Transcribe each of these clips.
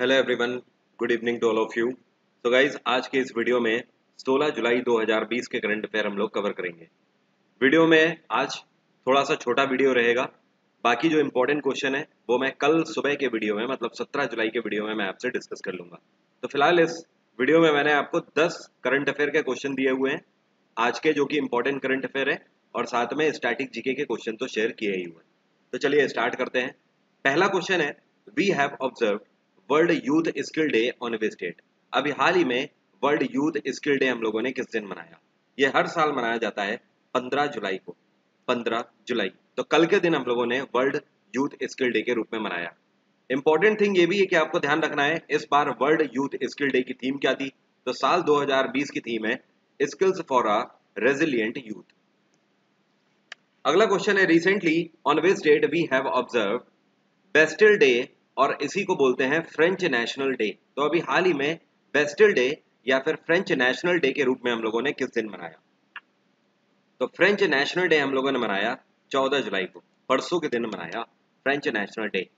Hello everyone, good evening to all of you. तो guys, आज के इस वीडियो में 16 जुलाई 2020 के करंट अफेयर हम लोग कवर करेंगे। वीडियो में आज थोड़ा सा छोटा वीडियो रहेगा। बाकी जो इंपॉर्टेंट क्वेश्चन है वो मैं कल सुबह के वीडियो में मतलब 17 जुलाई के वीडियो में मैं आपसे डिस्कस कर लूँगा। तो फिलहाल इस वीडियो में मैंने आपको 10 करंट अफेयर के क्वेश्चन दिए हुए हैं आज के, जो कि इंपॉर्टेंट करंट अफेयर है, और साथ में स्टैटिक जीके के क्वेश्चन तो शेयर किए ही हुए हैं। तो चलिए स्टार्ट करते हैं। पहला क्वेश्चन है, we have observe world youth skill day on which date. अभी हाल ही में वर्ल्ड यूथ स्किल डे हम लोगों ने किस दिन मनाया? ये हर साल मनाया जाता है 15 जुलाई को। 15 जुलाई, तो कल के दिन हम लोगों ने वर्ल्ड यूथ स्किल डे के रूप में मनाया। इंपॉर्टेंट थिंग ये भी है कि आपको ध्यान रखना है, इस बार वर्ल्ड यूथ स्किल डे की थीम क्या थी? तो साल 2020 की थीम है skills for a resilient youth. अगला क्वेश्चन है, recently on which date we have observe Bastille day, और इसी को बोलते हैं फ्रेंच नेशनल डे। तो अभी हाल ही में बेस्टिल डे या फिर फ्रेंच नेशनल डे के रूप में हम लोगों ने किस दिन मनाया? तो फ्रेंच नेशनल डे हम लोगों ने मनाया 14 जुलाई को, परसों के दिन मनाया फ्रेंच नेशनल डे।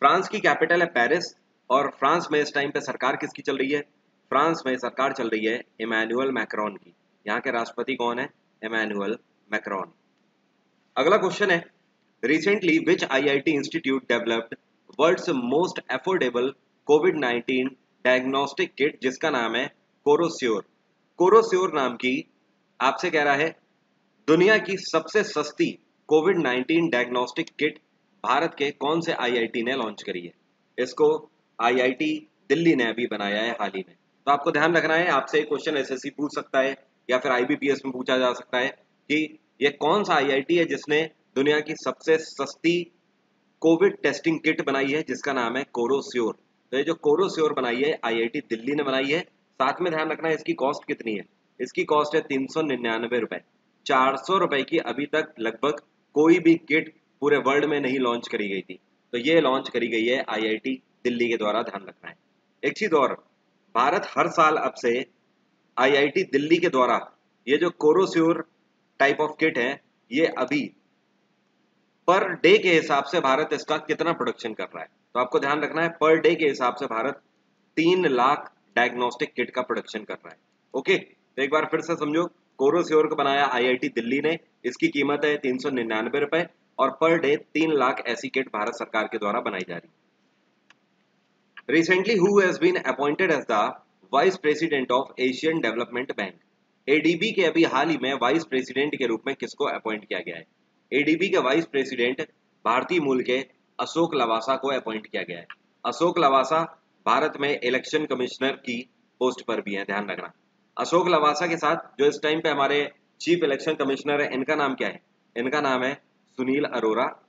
फ्रांस की कैपिटल है पेरिस, और फ्रांस में इस टाइम पे सरकार किसकी चल रही है? फ्रांस में सरकार चल रही है इमैनुअल मैक्रोन की। यहाँ के राष्ट्रपति कौन है? Emmanuel Macron. अगला क्वेश्चन है, recently which IIT institute developed world's most affordable COVID 19 diagnostic kit, जिसका नाम है कोरोस्योर। कोरोस्योर नाम की, आपसे कह रहा है, दुनिया की सबसे सस्ती कोविड 19 डायग्नोस्टिक किट भारत के कौन से आईआईटी ने लॉन्च करी है? इसको आईआईटी दिल्ली ने अभी बनाया है हाल ही में। तो आपको ध्यान रखना है, आपसे एक क्वेश्चन एसएससी पूछ सकता है या फिर आईबीपीएस में पूछा जा सकता है कि ये कौन सा आईआईटी है जिसने दुनिया की सबसे सस्ती कोविड टेस्टिंग किट बनाई है, जिसका नाम है कोरोस्योर। तो ये जो कोरोस्योर बनाई है आईआईटी दिल्ली ने बनाई है। साथ में ध्यान रखना है, इसकी कॉस्ट कितनी है? इसकी कॉस्ट है 399 रुपए। 400 रुपए की अभी तक लगभग कोई भी किट पूरे वर्ल्ड में नहीं लॉन्च करी गई थी। तो ये लॉन्च करी गई है आईआईटी दिल्ली के द्वारा, ध्यान रखना है। एक चीज और, भारत हर साल अब से आईआईटी दिल्ली के द्वारा ये जो कोरोस्योर टाइप ऑफ किट है, ये अभी पर डे के हिसाब से भारत इसका कितना प्रोडक्शन कर रहा है? तो आपको ध्यान रखना है, पर डे के हिसाब से भारत 3 लाख डायग्नोस्टिक किट का प्रोडक्शन कर रहा है। ओके, तो एक बार फिर से समझो, कोरोस्योर को बनाया आईआईटी दिल्ली ने, इसकी कीमत है 399 रुपए, और पर डे 3 लाख ऐसी किट भारत सरकार के द्वारा बनाई जा रही है। Recently, who has been appointed as the vice president of Asian development bank? ADB के अभी हाल ही में वाइस प्रेसिडेंट के रूप में किसको अपॉइंट किया गया है? एडीबी के वाइस प्रेसिडेंट भारतीय मूल के अशोक लवासा को अपॉइंट किया गया है। अशोक लवासा भारत में इलेक्शन कमिश्नर की पोस्ट पर भी है, ध्यान रखना। अशोक लवासा के साथ जो इस टाइम पे हमारे चीफ इलेक्शन कमिश्नर है, इनका नाम क्या है? इनका नाम है सुनील अरोरा।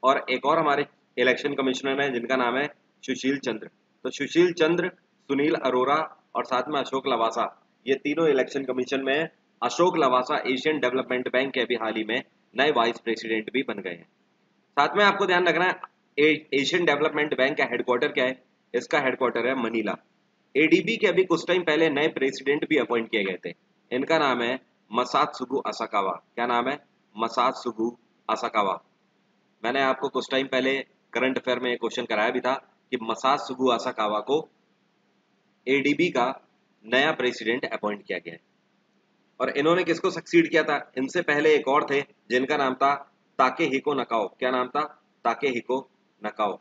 और एक और हमारे इलेक्शन कमिश्नर हैं जिनका नाम है सुशील चंद्र। तो सुशील चंद्र, सुनील अरोरा और साथ में अशोक लवासा, ये तीनों इलेक्शन कमीशन में हैं। Ashok Lavasa Asian development bank के अभी हाल ही में नए वाइस प्रेसिडेंट भी बन गए हैं। साथ में आपको ध्यान रखना है, एशियन डेवलपमेंट बैंक का हेडक्वार्टर क्या है? इसका हेडक्वार्टर है मनीला। एडीबी के अभी कुछ टाइम पहले नए प्रेसिडेंट भी अपॉइंट किए गए थे। इनका नाम है मसात्सुगु असाकावा। क्या नाम है? मसात्सुगु असाकावा। मैंने आपको कुछ टाइम पहले करंट अफेयर में क्वेश्चन कराया भी था कि मसात्सुगु असाकावा को एडीबी का नया प्रेसिडेंट अपॉइंट किया गया है। और इन्होंने किसको सक्सीड किया था? इनसे पहले एक और थे जिनका नाम था ताकेहिको नकाओ। क्या नाम था? Takehiko Nakao.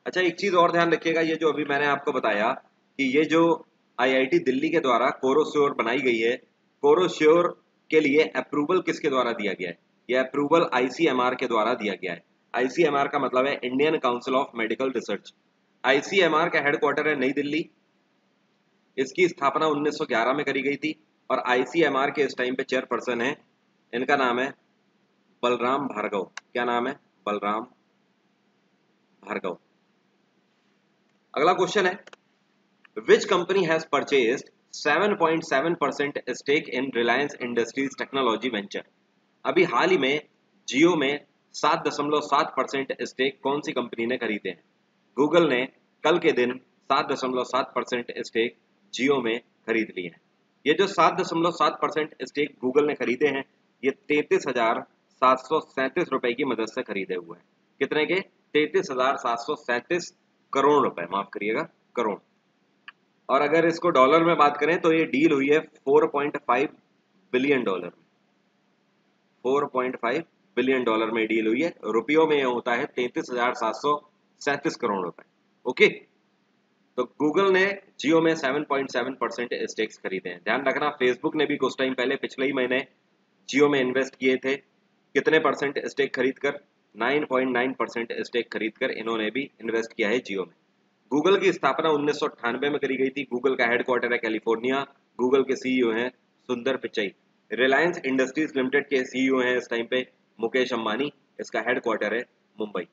अच्छा, एक चीज और ध्यान रखिएगा, ये जो अभी मैंने आपको बताया कि ये जो आईआईटी दिल्ली के द्वारा कोरोश्योर बनाई गई है, कोरोश्योर के लिए अप्रूवल किसके द्वारा दिया गया है? यह अप्रूवल आईसीएमआर के द्वारा दिया गया है। आईसीएमआर का मतलब है Indian council of medical research. ICMR का हेडक्वार्टर है नई दिल्ली। इसकी स्थापना 1911 में करी गई थी, और आईसीएमआर के इस टाइम पे चेयरपर्सन है, इनका नाम है बलराम भार्गव। क्या नाम है? बलराम भार्गव। अगला क्वेश्चन है, Which company has purchased 7.7% stake in Reliance Industries Technology Venture? अभी हाल ही में जियो में 7.7% स्टेक कौन सी कंपनी ने खरीदे हैं? गूगल ने कल के दिन 7.7% स्टेक जियो में खरीद लिए हैं। ये जो 7.7% स्टेक गूगल ने खरीदे हैं, ये 33,737 रुपए की मदद से खरीदे हुए हैं। कितने के? 33,737 करोड़ रुपए, माफ करिएगा, करोड़। और अगर इसको डॉलर में बात करें तो ये डील हुई है 4.5 बिलियन डॉलर में। 4.5 बिलियन डॉलर में डील हुई है। रुपयों में ये होता है 33,737 करोड़ रुपए। ओके, तो गूगल ने जियो में 7.7% स्टेक्स खरीदे हैं। ध्यान रखना, फेसबुक ने भी कुछ टाइम पहले पिछले ही महीने जियो में इन्वेस्ट किए थे। कितने परसेंट स्टेक खरीदकर? 9.9% स्टेक खरीदकर इन्होंने भी इन्वेस्ट किया है जियो में। गूगल की स्थापना 1998 में करी गई थी। गूगल का हेडक्वार्टर है कैलिफोर्निया। गूगल के सीईओ हैं सुंदर पिचाई। रिलायंस इंडस्ट्रीज लिमिटेड के सीईओ हैं इस टाइम पे मुकेश अंबानी। इसका हेडक्वार्टर है मुंबई।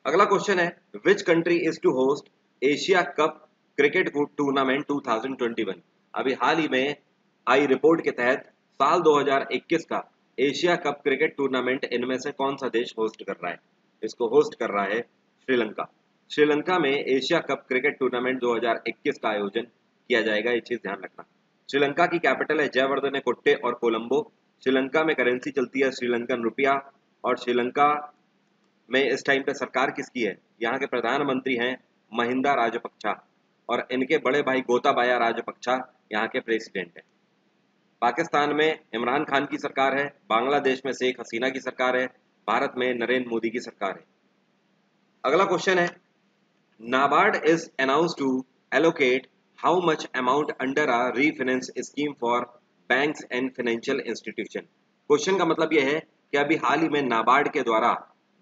अगला क्वेश्चन है, which country is to host Asia cup cricket tournament 2021? अभी हाल ही में आई रिपोर्ट के तहत साल 2021 का एशिया कप क्रिकेट टूर्नामेंट इनमें से कौन सा देश होस्ट कर रहा है? इसको होस्ट कर रहा है श्रीलंका। श्रीलंका में एशिया कप क्रिकेट टूर्नामेंट 2021 का आयोजन किया जाएगा, ये चीज ध्यान रखना। श्रीलंका की कैपिटल है जयवर्धने कुट्टे और कोलंबो। श्रीलंका में करेंसी चलती है श्रीलंकन रुपया। और श्रीलंका में इस टाइम पे सरकार किसकी है? यहाँ के प्रधानमंत्री हैं महिंदा राजपक्षा और इनके बड़े भाई गोताबाया राजपक्षा यहाँ के प्रेसिडेंट हैं। पाकिस्तान में इमरान खान की सरकार है। बांग्लादेश में शेख हसीना की सरकार है। भारत में नरेंद्र मोदी की सरकार है। अगला क्वेश्चन है, NABARD is announce to allocate how much amount under a refinance scheme for banks and financial institution. Question का मतलब यह है कि अभी हाल ही में नाबार्ड के द्वारा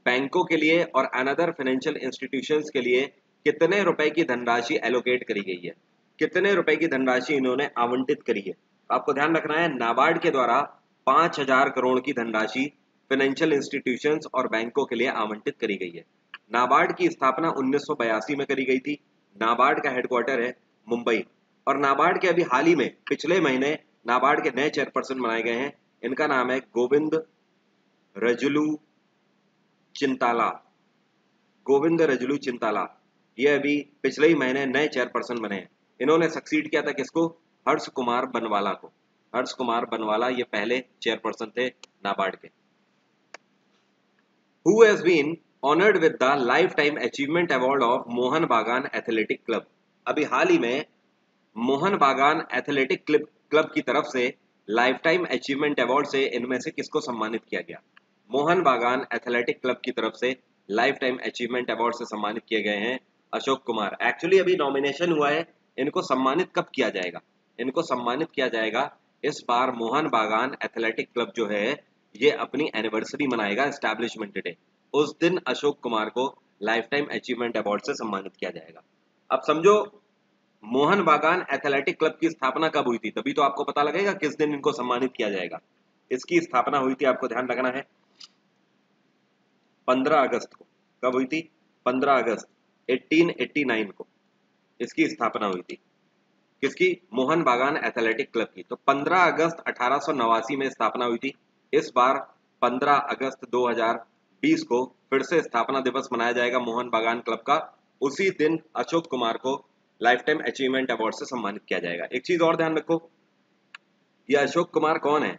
बैंकों के लिए और अनदर फाइनेंशियल इंस्टीट्यूशंस के लिए कितने रुपए की धनराशि एलोकेट करी गई है? कितने रुपए की धनराशि इन्होंने आवंटित करी है? आपको ध्यान रखना है, नाबार्ड के द्वारा 5,000 करोड़ की धनराशि फाइनेंशियल इंस्टीट्यूशंस और बैंकों के लिए आवंटित करी गई है। नाबार्ड की स्थापना 1982 में करी गई थी। नाबार्ड का हेडक्वार्टर है मुंबई। और नाबार्ड के अभी हाल ही में पिछले महीने नाबार्ड के नए चेयरपर्सन बनाए गए हैं। इनका नाम है गोविंद रजलू चिंताला। गोविंद रजलू चिंताला ये अभी पिछले ही महीने नए चेयरपर्सन बने हैं। इन्होंने सक्सीड किया था किसको? हर्ष कुमार बनवाला को। हर्ष कुमार बनवाला ये पहले चेयरपर्सन थे नाबार्ड के। Who has been honored with the Lifetime Achievement Award of Mohan बागान एथलेटिक क्लब? अभी हाल ही में मोहन बागान एथलेटिक क्लब की तरफ से लाइफ टाइम अचीवमेंट अवार्ड से इनमें से किसको सम्मानित किया गया? मोहन बागान एथलेटिक क्लब की तरफ से लाइफ टाइम अचीवमेंट अवार्ड से सम्मानित किए गए हैं अशोक कुमार। एक्चुअली अभी नॉमिनेशन हुआ है, इनको सम्मानित कब किया जाएगा? इनको सम्मानित किया जाएगा इस बार मोहन बागान एथलेटिक क्लब जो है ये अपनी एनिवर्सरी मनाएगा, एस्टैब्लिशमेंट डे। उस दिन अशोक कुमार को लाइफ टाइम अचीवमेंट अवार्ड से सम्मानित किया जाएगा। अब समझो मोहन बागान एथलेटिक क्लब की स्थापना कब हुई थी, तभी तो आपको पता लगेगा किस दिन इनको सम्मानित किया जाएगा। इसकी स्थापना हुई थी, आपको ध्यान रखना है, 15 अगस्त को। कब हुई थी? 15 अगस्त 1889 को इसकी स्थापना हुई थी। किसकी? मोहन बागान एथलेटिक क्लब की। तो 15 अगस्त 1889 में स्थापना हुई थी। इस बार 15 अगस्त 2020 को फिर से स्थापना दिवस मनाया जाएगा मोहन बागान क्लब का। उसी दिन अशोक कुमार को लाइफ टाइम अचीवमेंट अवार्ड से सम्मानित किया जाएगा। एक चीज और ध्यान रखो, ये अशोक कुमार कौन है?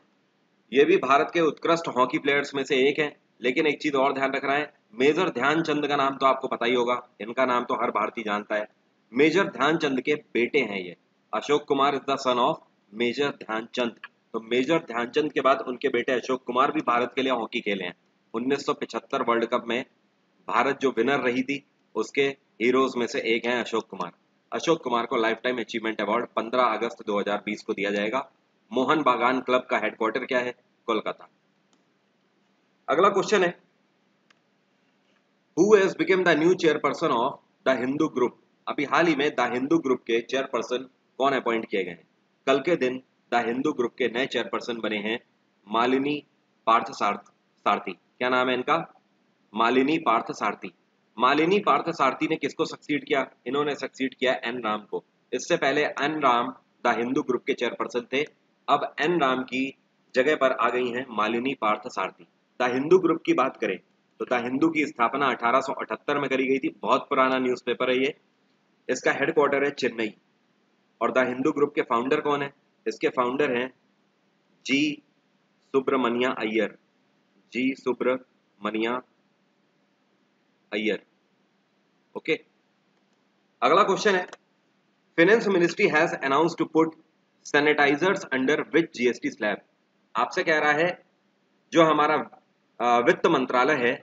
ये भी भारत के उत्कृष्ट हॉकी प्लेयर्स में से एक है। लेकिन एक चीज और ध्यान रखना है, मेजर ध्यानचंद का नाम तो आपको पता ही होगा, इनका नाम तो हर भारतीय जानता है। मेजर ध्यानचंद के बेटे हैं ये। Ashok Kumar is the son of major Dhyan Chand. तो मेजर ध्यानचंद के बाद उनके बेटे अशोक कुमार भी भारत के लिए हॉकी खेले हैं। 1975 वर्ल्ड कप में भारत जो विनर रही थी उसके हीरोज में से एक हैं अशोक कुमार। अशोक कुमार को लाइफ टाइम अचीवमेंट अवार्ड 15 अगस्त 2020 को दिया जाएगा। मोहन बागान क्लब का हेडक्वार्टर क्या है? कोलकाता। अगला क्वेश्चन है, who has become the new chairperson of the Hindu group? अभी हाल ही में द हिंदू ग्रुप के चेयरपर्सन कौन अपॉइंट किए गए हैं? कल के दिन द हिंदू ग्रुप के नए चेयरपर्सन बने हैं मालिनी पार्थ सारथी। क्या नाम है इनका? मालिनी पार्थ सारथी। मालिनी पार्थ सारथी ने किसको सक्सीड किया? इन्होंने सक्सीड किया एन राम को। इससे पहले N Ram the Hindu group के चेयरपर्सन थे। अब एन राम की जगह पर आ गई हैं मालिनी पार्थ सारथी। द हिंदू ग्रुप की बात करें तो द हिंदू की स्थापना 1878 में करी गई थी। बहुत पुराना न्यूज़पेपर है ये। इसका हेडक्वार्टर है चेन्नई। और द हिंदू ग्रुप के फाउंडर कौन है? इसके फाउंडर हैं G Subramania Iyer. G Subramania Iyer. Okay, अगला क्वेश्चन है, finance ministry has announced to put sanitizers under which GST slab. आपसे कह रहा है जो हमारा वित्त मंत्रालय है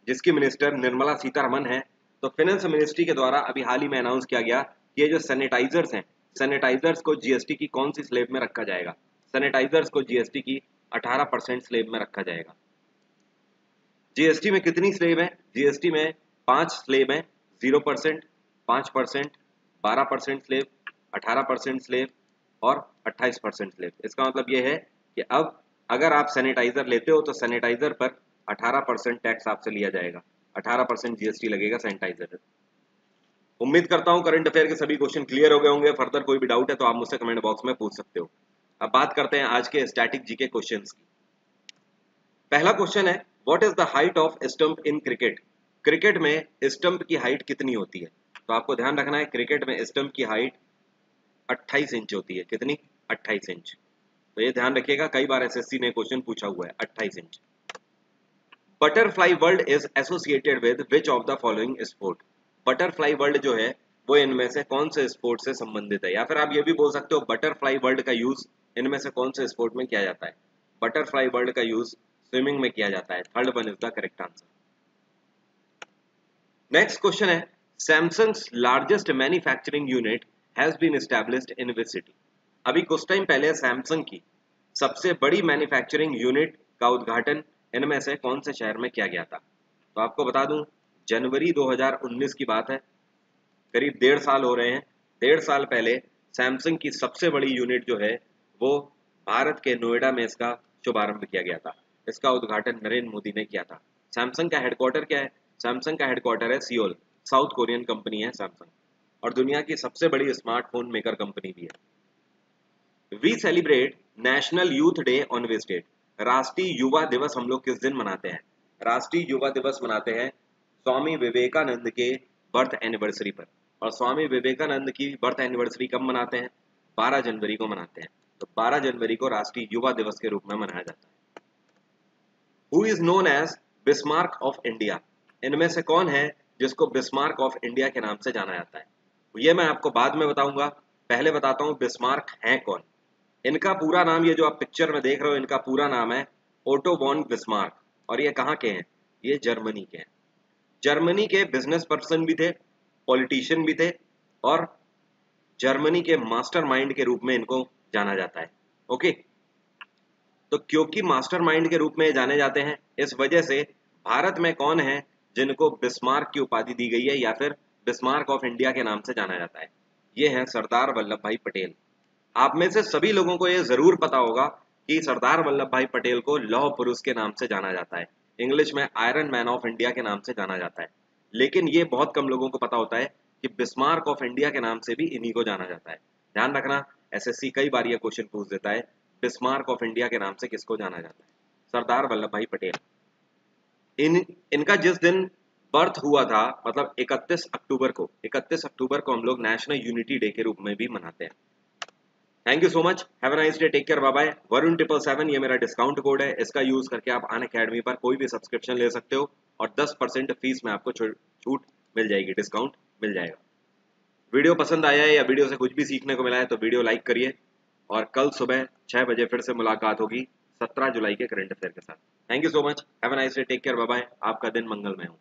जिसकी मिनिस्टर निर्मला सीतारमन है, तो फाइनेंस मिनिस्ट्री के द्वारा अभी हाल ही में अनाउंस किया गया कि ये जो सैनिटाइजर्स हैं, सैनिटाइजर्स को जीएसटी की कौन सी स्लैब में रखा जाएगा। सैनिटाइजर्स को जीएसटी की 18% स्लैब में रखा जाएगा। जीएसटी में कितनी स्लैब है? जीएसटी में 5 स्लैब है, 0%, 5%, 12% स्लैब, 18% स्लैब और 28% स्लैब। इसका मतलब यह है कि अब अगर आप सैनिटाइजर लेते हो तो सैनिटाइजर पर 18% टैक्स आपसे लिया जाएगा, 18% जीएसटी लगेगा सैनिटाइजर। उम्मीद करता हूं करंट अफेयर के सभी क्वेश्चन क्लियर हो गए होंगे। फर्दर कोई भी डाउट है तो आप मुझसे कमेंट बॉक्स में पूछ सकते हो। अब बात करते हैं आज के स्टैटिक जीके क्वेश्चंस की। पहला क्वेश्चन है, what is the height off stump in cricket. Cricket में स्टंप की हाइट कितनी होती है? तो आपको ध्यान रखना है क्रिकेट में स्टंप की हाइट 28 इंच होती है। कितनी? 28 इंच। तो ये ध्यान रखिएगा, कई बार एसएससी ने क्वेश्चन पूछा हुआ है, 28 inch. Butterfly world is associated with which of the following sport. Butterfly world जो है वो इनमें से कौन से स्पोर्ट से संबंधित है? या फिर आप ये भी बोल सकते हो बटरफ्लाई वर्ल्ड का यूज इनमें से कौन से स्पोर्ट में किया जाता है? बटरफ्लाई वर्ल्ड का यूज स्विमिंग में किया जाता है। Third one is the correct answer. Next question है, Samsung's largest manufacturing unit has been established in which city. अभी कुछ टाइम पहले सैमसंग की सबसे बड़ी मैन्युफैक्चरिंग यूनिट का उद्घाटन इनमें से कौन से शहर में किया गया था? तो आपको बता दूं जनवरी 2019 की बात है, करीब 1.5 साल हो रहे हैं। 1.5 साल पहले सैमसंग की सबसे बड़ी यूनिट जो है वो भारत के नोएडा में इसका शुभारंभ किया गया था। इसका उद्घाटन नरेंद्र मोदी ने किया था। सैमसंग का हेडक्वार्टर क्या है? सैमसंग का हेडक्वार्टर है सियोल। साउथ कोरियन कंपनी है सैमसंग और दुनिया की सबसे बड़ी स्मार्टफोन मेकर कंपनी भी है। We celebrate national youth day on which date. राष्ट्रीय युवा दिवस हम लोग किस दिन मनाते हैं? राष्ट्रीय युवा दिवस मनाते हैं स्वामी विवेकानंद के बर्थ एनिवर्सरी पर। और स्वामी विवेकानंद की बर्थ एनिवर्सरी कब मनाते हैं? 12 जनवरी को मनाते हैं। तो 12 जनवरी को राष्ट्रीय युवा दिवस के रूप में मनाया जाता है। Who is known as Bismarck of India. इनमें से कौन है जिसको बिस्मार्क ऑफ इंडिया के नाम से जाना जाता है? ये मैं आपको बाद में बताऊंगा, पहले बताता हूं बिस्मार्क हैं कौन। इनका पूरा नाम, ये जो आप पिक्चर में देख रहे हो, इनका पूरा नाम है ओटो वॉन बिस्मार्क। और ये कहाँ के हैं? ये जर्मनी के हैं। जर्मनी के बिजनेस पर्सन भी थे, पॉलिटिशियन भी थे और जर्मनी के मास्टरमाइंड के रूप में इनको जाना जाता है। ओके, तो क्योंकि मास्टरमाइंड के रूप में जाने जाते हैं इस वजह से भारत में कौन है जिनको बिस्मार्क की उपाधि दी गई है या फिर बिस्मार्क ऑफ इंडिया के नाम से जाना जाता है? ये है सरदार वल्लभ भाई पटेल। आप में से सभी लोगों को यह जरूर पता होगा कि सरदार वल्लभ भाई पटेल को लौह पुरुष के नाम से जाना जाता है, इंग्लिश में आयरन मैन ऑफ इंडिया के नाम से जाना जाता है। लेकिन ये बहुत कम लोगों को पता होता है कि बिस्मार्क ऑफ इंडिया के नाम से भी इन्हीं को जाना जाता है। ध्यान रखना, एसएससी कई बार ये क्वेश्चन पूछ देता है, बिस्मार्क ऑफ इंडिया के नाम से किसको जाना जाता है? सरदार वल्लभ भाई पटेल। इनका जिस दिन बर्थ हुआ था, मतलब 31 अक्टूबर को हम लोग नेशनल यूनिटी डे के रूप में भी मनाते हैं। Thank you so much, have a nice day, take care, bye bye. Varun 777 ये मेरा डिस्काउंट कोड है, इसका यूज करके आप अनअकैडमी पर कोई भी सब्सक्रिप्शन ले सकते हो और 10% फीस में आपको छूट मिल जाएगी, डिस्काउंट मिल जाएगा। वीडियो पसंद आया है या वीडियो से कुछ भी सीखने को मिला है तो वीडियो लाइक करिए और कल सुबह 6 बजे फिर से मुलाकात होगी 17 जुलाई के करंट अफेयर के साथ। Thank you so much, have a nice day, take care, bye bye. आपका दिन मंगलमय हो।